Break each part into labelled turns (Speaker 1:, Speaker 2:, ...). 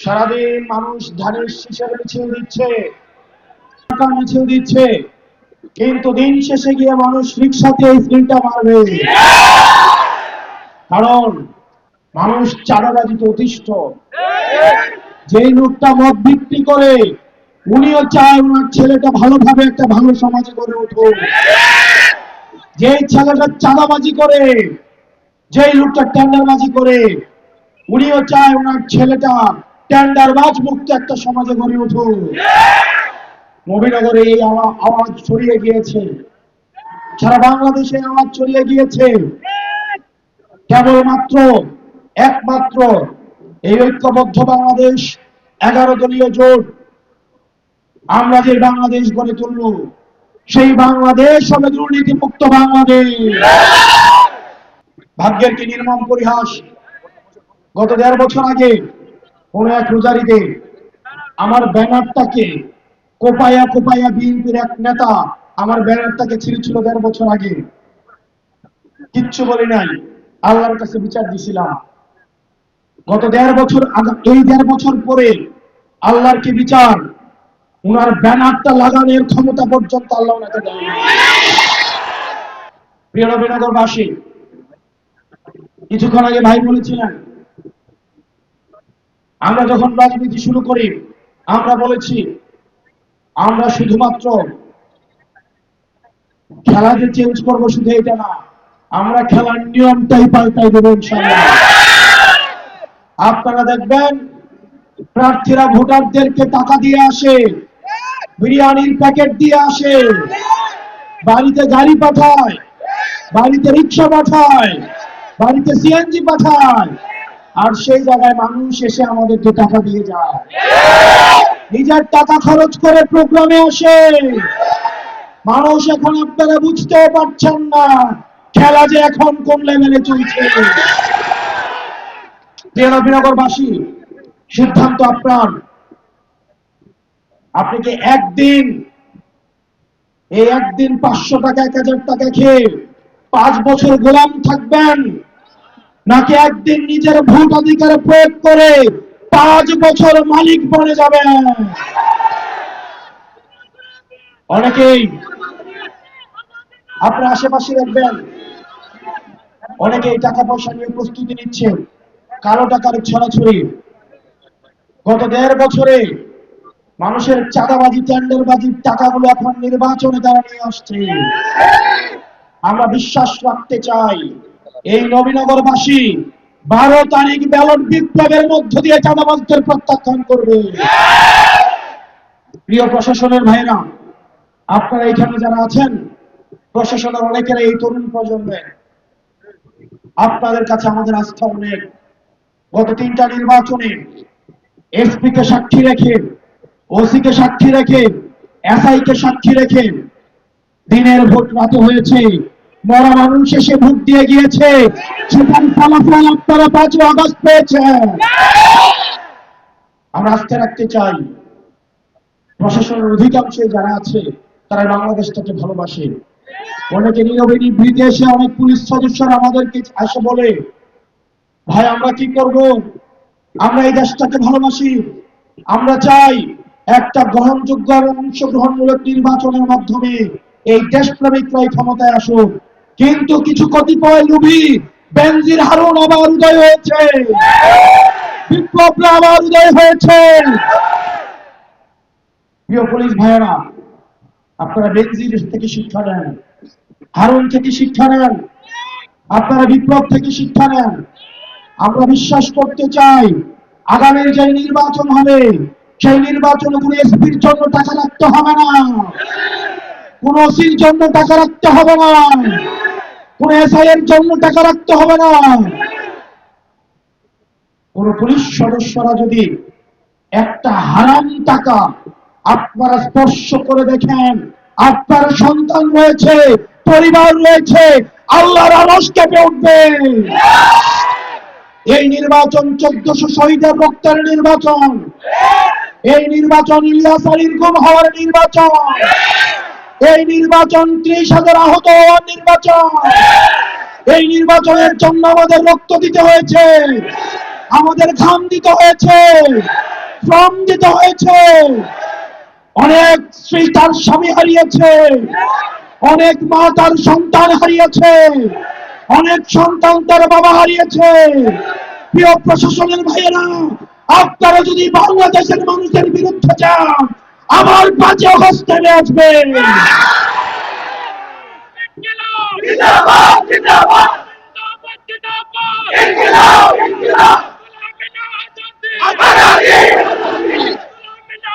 Speaker 1: সারাদিন মানুষ ধানের শীষের মিছিল দিচ্ছে, টাকার মিছিল দিচ্ছে, কিন্তু দিন শেষে গিয়ে মানুষ রিক্সাতে স্প্রিন্টটা মারবে। কারণ মানুষ চাঁদাবাজিতে অতিষ্ঠ। যেই লোকটা মদ বিক্রি করে উনিও চায় ওনার ছেলেটা ভালোভাবে একটা ভালো সমাজে গড়ে উঠুক। যেই ছেলেটা চাঁদাবাজি করে, যেই লোকটা টেন্ডারবাজি করে উনিও চায় ওনার ছেলেটা টেন্ডারবাজ মুক্ত একটা সমাজে গড়ে উঠুক। নবীনগরে এই আওয়াজ ছড়িয়ে গিয়েছে, সারা বাংলাদেশে আওয়াজ ছড়িয়ে গিয়েছে। কেবলমাত্র একমাত্র এই ঐক্যবদ্ধ বাংলাদেশ 11 দলীয় জোট আমরা যে বাংলাদেশ গড়ে তুলব, সেই বাংলাদেশ হবে দুর্নীতি মুক্ত বাংলাদেশ। ভাগ্যের কি নির্মম পরিহাস, গত 1.5 বছর আগে কোন এক রোজারিতে আমার ব্যানারটাকে কোপায়া কোপায়া বিএনপির এক নেতা আমার ব্যানারটাকে ছিঁড়েছিল 1.5 বছর আগে। কিচ্ছু বলি নাই, আল্লাহর কাছে বিচার দিছিলাম। গত 1.5 বছর আগে, এই 1.5 বছর পরে আল্লাহর কি বিচার, উনার ব্যানারটা লাগানোর ক্ষমতা পর্যন্ত আল্লাহ ওনাকে দেয়। প্রিয় নবীনগরবাসী, কিছুক্ষণ আগে ভাই বলেছিলেন আমরা যখন রাজনীতি শুরু করি আমরা বলেছি আমরা শুধুমাত্র খেলা যে চেঞ্জ করবো শুধু এটা না, আমরা খেলার নিয়মটাই পাল্টাই দেবো ইনশাআল্লাহ। আপনারা দেখবেন প্রার্থীরা ভোটারদেরকে টাকা দিয়ে আসে, বিরিয়ানির প্যাকেট দিয়ে আসে, বাড়িতে গাড়ি পাঠায়, বাড়িতে রিক্সা পাঠায়, বাড়িতে সিএনজি পাঠায়, আর সেই জায়গায় মানুষ এসে আমাদেরকে টাকা দিয়ে যায়। নিজের টাকা খরচ করে প্রোগ্রামে আসে। মানুষ এখন আপনারা বুঝতে পারছেন না খেলা যে এখন কোন লেভেলে চলছে। প্রিয় নবীনগরবাসী, সিদ্ধান্ত আপনার। আপনি কি একদিন 500 টাকা 1000 টাকা খেয়ে 5 বছর গোলাম থাকবেন, নাকি একদিন নিজের ভোট অধিকার প্রয়োগ করে 5 বছর মালিক বনে যাবেন? অনেকেই আপনার আশেপাশে দেখবেন অনেকেই টাকা পয়সা নিয়ে প্রস্তুতি নিচ্ছে কালো টাকার ছড়াছড়ি। গত 1.5 বছরে মানুষের চাঁদাবাজি টেন্ডারবাজির টাকাগুলো এখন নির্বাচনে তারা নিয়ে আসছে। আমরা বিশ্বাস রাখতে চাই এই নবীনগরবাসী 12 তারিখ ব্যালট বিপ্লবের মধ্য দিয়ে চাঁদাবাজদের প্রত্যাখ্যান করবে। প্রিয় প্রশাসনের ভাইরা, আপনারা এখানে যারা আছেন প্রশাসনের অনেকের এই তরুণ প্রজন্মের, আপনাদের কাছে আমাদের আস্থা অনেক। গত 3টা নির্বাচনে এসপি কে সাক্ষী রেখে, ওসি কে সাক্ষী রেখে, এসআই কে সাক্ষী রেখে দিনের ভোট রাতে হয়েছে, মরা মানুষ এসে ভোট দিয়ে গিয়েছে, সেটার ফলাফল আপনারা 5 আগস্ট পেয়েছেন। আমরা আস্থা রাখতে চাই প্রশাসনের অধিকাংশ যারা আছে তারা বাংলাদেশটাকে ভালোবাসে। অনেকে নীরবে নিভৃতে এসে অনেক পুলিশ সদস্যরা আমাদেরকে আসে বলে, ভাই আমরা কি করব, আমরা এই দেশটাকে ভালোবাসি, আমরা চাই একটা গ্রহণযোগ্য এবং অংশগ্রহণমূলক নির্বাচনের মাধ্যমে এই দেশপ্রেমিকরাই ক্ষমতায় আসুক। কিন্তু কিছু কতিপয় লোভী বেনজির হারুন আবার উদয় হয়েছে, বিপ্লবরা আবার উদয় হয়েছে। প্রিয় পুলিশ ভাইয়েরা, আপনারা বেনজির থেকে শিক্ষা নেন, হারুন থেকে শিক্ষা নেন, আপনারা বিপ্লব থেকে শিক্ষা নেন। আমরা বিশ্বাস করতে চাই আগামীর যে নির্বাচন হবে সেই নির্বাচনে কোনো এসপির জন্য টাকা রাখতে হবে না, কোন ওসির জন্য টাকা রাখতে হবে না, কোন এসআই এর জন্য টাকা রাখতে হবে না। কোন পুলিশ সদস্যরা যদি একটা হারাম টাকা আপনারা স্পর্শ করে দেখেন, আপনার সন্তান রয়েছে, পরিবার রয়েছে, আল্লাহর আরশ কেঁপে উঠবে। এই নির্বাচন 1400 শহীদের রক্তের নির্বাচন, এই নির্বাচন ইলিয়াস আলীর গুম হওয়ার নির্বাচন, এই নির্বাচন 30,000 আহত হওয়ার নির্বাচন। এই নির্বাচনের জন্য আমাদের রক্ত দিতে হয়েছে, আমাদের ঘাম দিতে হয়েছে, শ্রম দিতে হয়েছে, অনেক স্ত্রী তার স্বামী হারিয়েছে, অনেক মা তার সন্তান হারিয়েছে, অনেক সন্তান তার বাবা হারিয়েছে। প্রিয় প্রশাসনের ভাইয়েরা, আপনারা যদি বাংলাদেশের মানুষের বিরুদ্ধে যান, আমার বাজে হস্তে আসবে।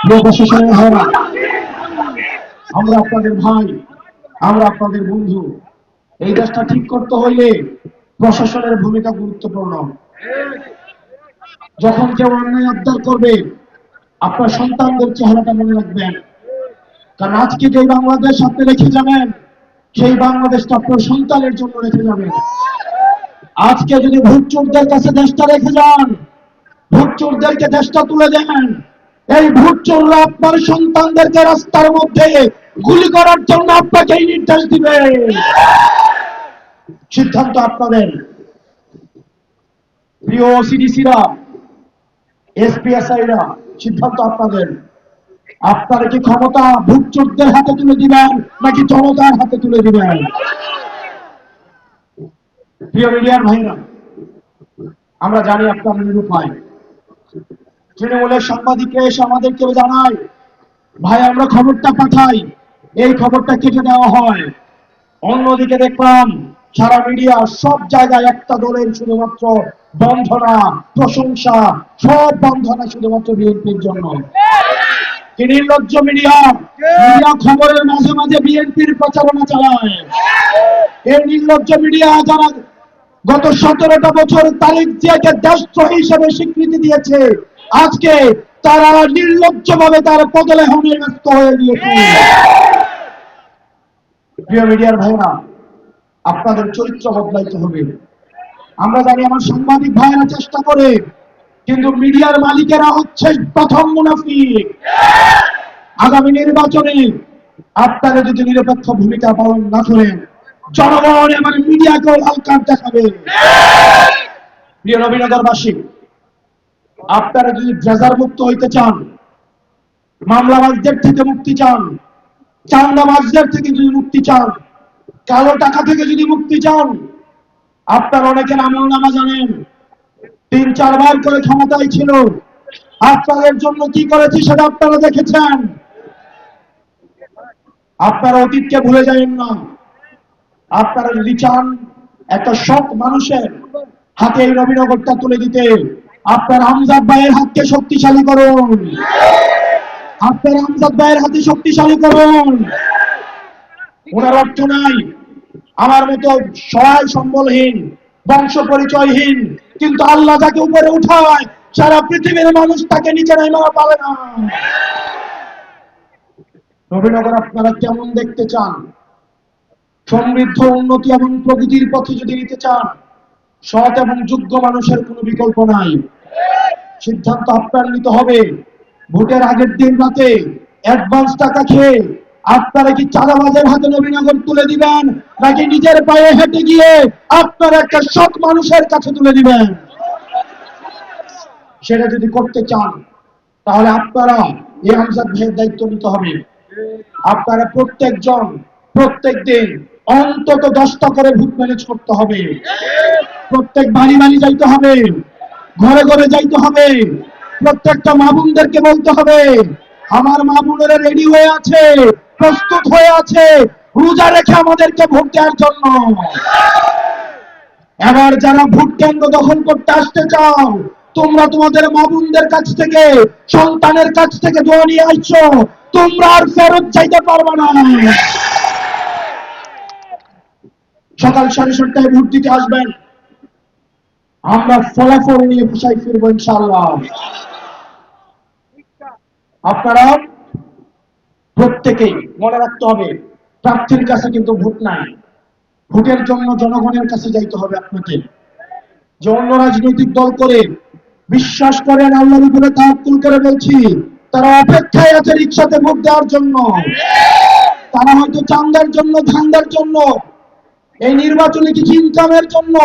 Speaker 1: প্রিয় প্রশাসনের ভাইয়েরা, আমরা আপনাদের ভাই, আমরা আপনাদের বন্ধু। এই দেশটা ঠিক করতে হইলে প্রশাসনের ভূমিকা গুরুত্বপূর্ণ। যখন কেউ অন্যায় আবদার করবে, আপনার সন্তানদের চেহারাটা মনে রাখবেন, কারণ আজকে যে বাংলাদেশ আপনি রেখে যাবেন, সেই বাংলাদেশটা আপনার সন্তানের জন্য রেখে যাবেন। আজকে যদি ভোট চোরদের কাছে দেশটা রেখে যান, ভোট চোরদেরকে দেশটা তুলে দেন, এই ভোট চোররা আপনার সন্তানদেরকে রাস্তার মধ্যে গুলি করার জন্য আপনাকে নির্দেশ দিবে। সিদ্ধান্ত আপনাদের। প্রিয় সিডিসিরা, এসপিএসআইরা, সিদ্ধান্ত আপনাদের। আপনারা কি ক্ষমতা ভোট চোরদের হাতে তুলে দিবেন নাকি জনতার হাতে তুলে দিবেন? প্রিয় মিডিয়ার ভাইরা, আমরা জানি আপনার নিরুপায়। তৃণমূলের সাংবাদিকরা এসে আমাদেরকে জানায়, ভাই আমরা খবরটা পাঠাই, এই খবরটা কেটে দেওয়া হয়। অন্যদিকে দেখলাম সারা মিডিয়া সব জায়গায় একটা দলের শুধুমাত্র বন্ধনা, প্রশংসা, সব বন্ধনা শুধুমাত্র বিএনপির জন্য। কি নির্লজ্জ মিডিয়া! মিডিয়া খবরের মাঝে মাঝে বিএনপির প্রচারণা চালায়। এই নির্লজ্জ মিডিয়া যারা গত 17টা বছর তারিখ জিয়াকে দেশদ্রোহী হিসেবে স্বীকৃতি দিয়েছে, আজকে তারা নির্লজ্জভাবে তার পদলেহনে ব্যস্ত হয়ে গিয়েছে। প্রিয় মিডিয়ার ভাইরা, আপনাদের চরিত্র বদলাইতে হবে। আমরা জানি আমার সাংবাদিক ভাইরা চেষ্টা করে, কিন্তু মিডিয়ার মালিকেরা হচ্ছে প্রথম মুনাফিক। আগামী নির্বাচনে আপনারা যদি নিরপেক্ষ ভূমিকা পালন না করেন, জনগণ এবার মিডিয়াকেও লাল কার্ড দেখাবে। প্রিয় নবীনগরবাসী, আপনারা যদি ড্রেজার মুক্ত হইতে চান, মামলাবাজদের থেকে মুক্তি চান, চাঁদাবাজদের থেকে যদি মুক্তি চান, কালো টাকা থেকে যদি মুক্তি চান, আপনার অনেকের আমল নামা জানেন। 3-4 বার করে ক্ষমতায় ছিল, আপনাদের জন্য কি করেছি সেটা আপনারা দেখেছেন। আপনারা অতীতকে ভুলে যাবেন না। আপনারা যদি চান একটা সৎ মানুষের হাতে এই নবীনগরটা তুলে দিতে, আপনার আমজাদ ভাইয়ের হাতকে শক্তিশালী করুন, আপনার আমজাদ ভাইয়ের হাতে শক্তিশালী করুন। ওনার অর্থ নাই আমার মতো সহায় সম্বলহীন, বংশ পরিচয়হীন, কিন্তু আল্লাহ যাকে উপরে উঠায় সারা পৃথিবীর মানুষ তাকে নিচে নামাতে পারে না। নবীনগর আপনারা কেমন দেখতে চান? সমৃদ্ধ, উন্নতি এবং প্রগতির পথে যদি নিতে চান, সৎ এবং যোগ্য মানুষের কোনো বিকল্প নাই। সিদ্ধান্ত আপনার নিতে হবে। ভোটের আগের দিন রাতে অ্যাডভান্স টাকা খেয়ে আপনারা কি চাঁদাবাজের হাতে নবীনগর তুলে দিবেন, নাকি নিজের পায়ে হেঁটে গিয়ে আপনারা একটা সৎ মানুষের কাছে তুলে দিবেন? সেটা যদি করতে চান, তাহলে আপনারা এই আমজাদ ভাইয়ের দায়িত্ব নিতে হবে। আপনারা প্রত্যেকজন প্রত্যেক দিন অন্তত 10টা করে ভোট ম্যানেজ করতে হবে। প্রত্যেক বাড়ি বাড়ি যাইতে হবে, ঘরে ঘরে যাইতে হবে, প্রত্যেকটা মা বোনদেরকে বলতে হবে, আমার মা বোনেরা রেডি হয়ে আছে, প্রস্তুত হয়ে আছে রোজা রেখে আমাদেরকে ভোট দেওয়ার জন্য। এবার যারা ভোট কেন্দ্র দখল করতে আসতে চাও, তোমরা তোমাদের মা বোনদের কাছ থেকে, সন্তানের কাছ থেকে দোয়া নিয়ে আসছো, তোমরা আর ফেরত যাইতে পারবে না। সকাল 7:30টায় ভোট দিতে আসবেন, আমরা ফলাফল নিয়ে বাসায় ফিরবো ইনশাআল্লাহ। আপনারা প্রত্যেকেই মনে রাখতে হবে, প্রার্থীর কাছে কিন্তু ভোট নাই, ভোটের জন্য জনগণের কাছে যাইতে হবে আপনাকে। যে অন্য রাজনৈতিক দল করে বিশ্বাস করেন, আল্লাহর উপরে তাওয়াক্কুল করে বলছি, তারা অপেক্ষায় আছে রিকশাতে ভোট দেওয়ার জন্য। তারা হয়তো চান্দার জন্য, ধান্দার জন্য, এই নির্বাচনে কিছু ইনকামের জন্য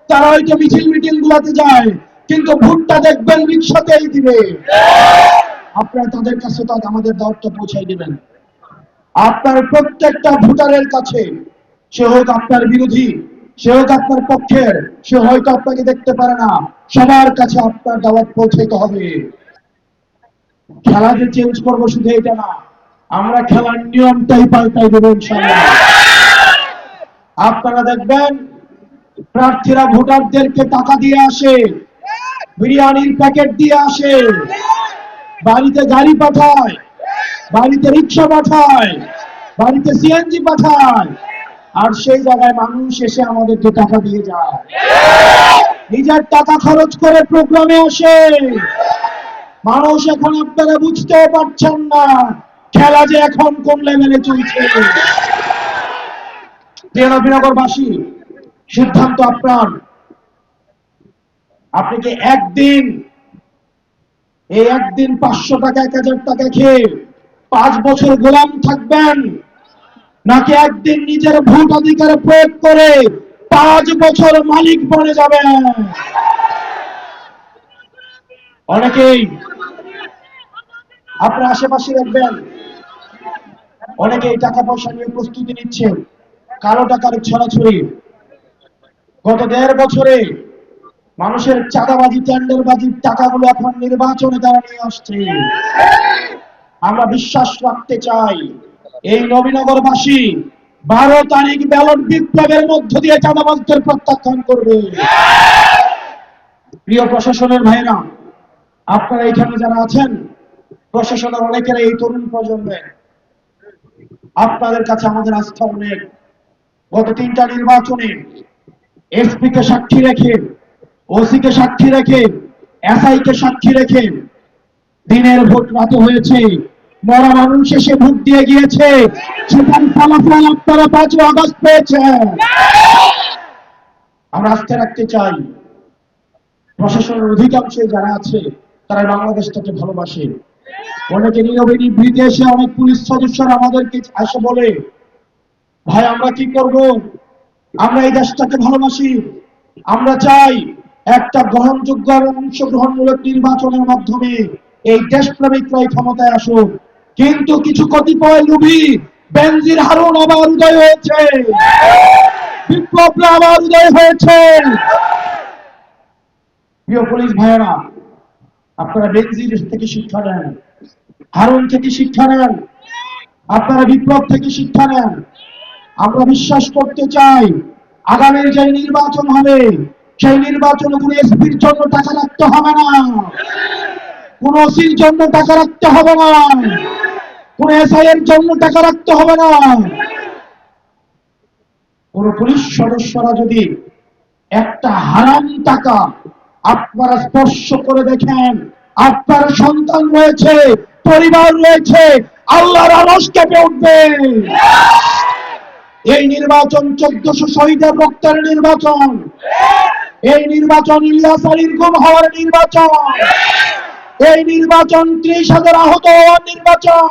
Speaker 1: তারা হয়তো মিছিল মিটিং গুলাতে যায়, কিন্তু ভোটটা দেখবেন রিক্সাতেই দিবে। আপনারা তাদের কাছে আমাদের দায়িত্ব পৌঁছাই দিবেন। আপনার প্রত্যেকটা ভোটারের কাছে, সে হোক আপনার বিরোধী, সে হোক আপনার পক্ষের, সে হয়তো আপনাকে দেখতে পারে না, সবার কাছে আপনার দাওয়াত পৌঁছাইতে হবে। খেলা যে চেঞ্জ করবো শুধু এটা না, আমরা খেলার নিয়মটাই পাল্টাই দেবো ইনশাআল্লাহ। আপনারা দেখবেন প্রার্থীরা ভোটারদেরকে টাকা দিয়ে আসে, বিরিয়ানির প্যাকেট দিয়ে আসে, বাড়িতে গাড়ি পাঠায়, বাড়িতে রিক্সা পাঠায়, বাড়িতে সিএনজি পাঠায়, আর সেই জায়গায় মানুষ এসে আমাদেরকে টাকা দিয়ে যায়। নিজের টাকা খরচ করে প্রোগ্রামে আসে। মানুষ এখন আপনারা বুঝতে পারছেন না খেলা যে এখন কোন লেভেলে চলছে। প্রিয় নবীনগরবাসী, সিদ্ধান্ত আপনার। আপনি কি একদিন 500 টাকা 1000 টাকা খেয়ে 5 বছর গোলাম থাকবেন, নাকি একদিন নিজের ভোট অধিকার প্রয়োগ করে 5 বছর মালিক বনে যাবেন? অনেকেই আপনার আশেপাশে দেখবেন, অনেকেই টাকা পয়সা নিয়ে প্রস্তুতি নিচ্ছে কালো টাকার ছড়াছড়ি। গত 1.5 বছরে মানুষের চাঁদাবাজি টেন্ডারবাজির টাকাগুলো এখন নির্বাচনে তারা নিয়ে আসছে। আমরা বিশ্বাস রাখতে চাই এই নবীনগরবাসী 12 তারিখ ব্যালট বিপ্লবের মধ্য দিয়ে চাঁদাবাজদের প্রত্যাখ্যান করবে। প্রিয় প্রশাসনের ভাইরা, আপনারা এখানে যারা আছেন, প্রশাসনের অনেকের এই তরুণ প্রজন্মের, আপনাদের কাছে আমাদের আস্থা অনেক। গত 3টা নির্বাচনে এসপি কে সাক্ষী রেখে, ওসি কে সাক্ষী রেখে, এসআই কে সাক্ষী রেখে দিনের ভোট রাতে হয়েছে, মরা মানুষ এসে ভোট দিয়ে গিয়েছে, সেটার ফলাফল আপনারা 5 আগস্ট পেয়েছেন। আমরা আস্থা রাখতে চাই প্রশাসনের অধিকাংশে যারা আছে তারা বাংলাদেশটাকে ভালোবাসে। অনেকে নীরবে নিভৃতে এসে অনেক পুলিশ সদস্যরা আমাদেরকে এসে বলে, ভাই আমরা কি করব, আমরা এই দেশটাকে ভালোবাসি, আমরা চাই একটা গ্রহণযোগ্য এবং অংশগ্রহণমূলক নির্বাচনের মাধ্যমে এই দেশপ্রেমিকরাই ক্ষমতায় আসুক। কিন্তু কিছু কতিপয় লোভী বেনজির হারুন আবার উদয় হয়েছে, বিপ্লবরা আবার উদয় হয়েছে। প্রিয় পুলিশ ভাইয়েরা, আপনারা বেনজির থেকে শিক্ষা নেন, হারুন থেকে শিক্ষা নেন, আপনারা বিপ্লব থেকে শিক্ষা নেন। আমরা বিশ্বাস করতে চাই আগামীর যে নির্বাচন হবে, সেই নির্বাচনে কোনো এসপির জন্য টাকা রাখতে হবে না, কোন ওসির জন্য টাকা রাখতে হবে না, কোন এসআই এর জন্য টাকা রাখতে হবে না। কোন পুলিশ সদস্যরা যদি একটা হারাম টাকা আপনারা স্পর্শ করে দেখেন, আপনার সন্তান রয়েছে, পরিবার রয়েছে, আল্লাহর আরশ কেঁপে উঠবে। এই নির্বাচন 1400 শহীদের রক্তের নির্বাচন, এই নির্বাচন ইলিয়াস আলীর গুম হওয়ার নির্বাচন, এই নির্বাচন 30,000 আহত হওয়ার নির্বাচন।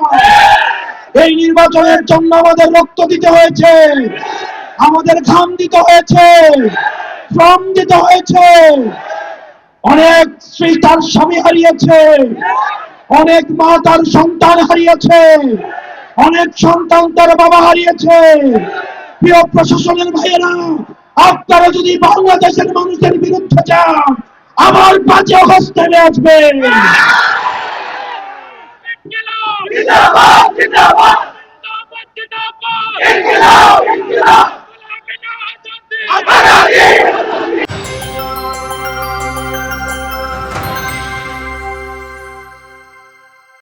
Speaker 1: এই নির্বাচনের জন্য আমাদের রক্ত দিতে হয়েছে, আমাদের ঘাম দিতে হয়েছে, শ্রম দিতে হয়েছে। অনেক স্ত্রী তার স্বামী হারিয়েছে, অনেক মা তার সন্তান হারিয়েছে, অনেক সন্তান তার বাবা হারিয়েছে। প্রিয় প্রশাসনের ভাইয়েরা, আপনারা যদি বাংলাদেশের মানুষের বিরুদ্ধে যান, আমার 5 আগস্ট নেমে আসবে। জিন্দাবাদ জিন্দাবাদ জিন্দাবাদ জিন্দাবাদ।